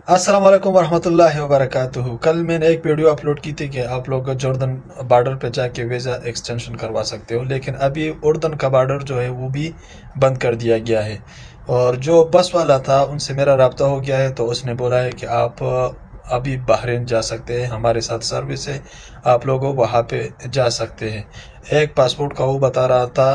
अस्सलाम वालेकुम वरहमतुल्लाहि वबरकातुहू। कल मैंने एक वीडियो अपलोड की थी कि आप लोग जॉर्डन बॉर्डर पे जाके वीज़ा एक्सटेंशन करवा सकते हो, लेकिन अभी उर्दन का बॉर्डर जो है वो भी बंद कर दिया गया है। और जो बस वाला था उनसे मेरा रब्ता हो गया है, तो उसने बोला है कि आप अभी बहरीन जा सकते हैं, हमारे साथ सर्विस है, आप लोग वहाँ पे जा सकते हैं। एक पासपोर्ट का वो बता रहा था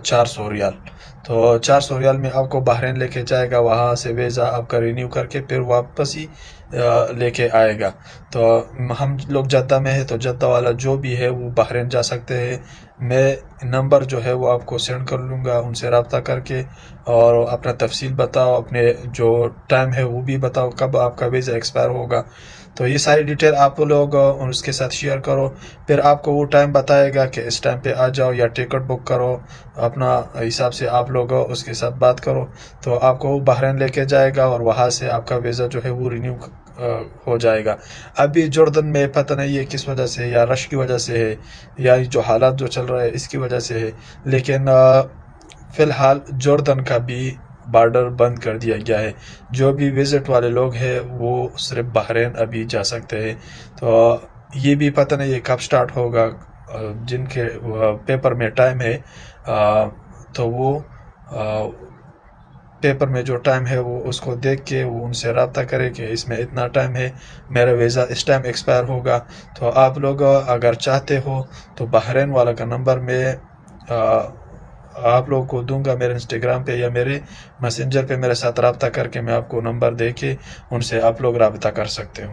400 रियाल, तो 400 रियाल में आपको बहरीन लेके जाएगा, वहाँ से वीज़ा आपका रिन्यू करके फिर वापस ही लेके आएगा। तो हम लोग जद्दा में है, तो जद्दा वाला जो भी है वो बहरीन जा सकते हैं। मैं नंबर जो है वो आपको सेंड कर लूँगा, उनसे रब्ता करके और अपना तफसील बताओ, अपने जो टाइम है वो भी बताओ, कब आपका वीज़ा एक्सपायर होगा। तो ये सारी डिटेल आप लोग उसके साथ शेयर करो, फिर आपको वो टाइम बताएगा कि इस टाइम पे आ जाओ या टिकट बुक करो। अपना हिसाब से आप लोग उसके साथ बात करो, तो आपको वो बहरीन लेके जाएगा और वहाँ से आपका वीज़ा जो है वो रिन्यू हो जाएगा। अभी जॉर्डन में पता नहीं है किस वजह से, या रश की वजह से है या जो हालात जो चल रहा है इसकी वजह से है, लेकिन फ़िलहाल जॉर्डन का भी बॉर्डर बंद कर दिया गया है। जो भी विज़िट वाले लोग हैं वो सिर्फ बहरीन अभी जा सकते हैं। तो ये भी पता नहीं है कब स्टार्ट होगा। जिनके पेपर में टाइम है तो वो पेपर में जो टाइम है वो उसको देख के वो उनसे रब्ता करे कि इसमें इतना टाइम है, मेरा वीज़ा इस टाइम एक्सपायर होगा। तो आप लोग अगर चाहते हो तो बहरीन वाला का नंबर में आप लोगों को दूंगा मेरे इंस्टाग्राम पे या मेरे मैसेंजर पे मेरे साथ रब्ता करके मैं आपको नंबर दे के उनसे आप लोग रब्ता कर सकते हो।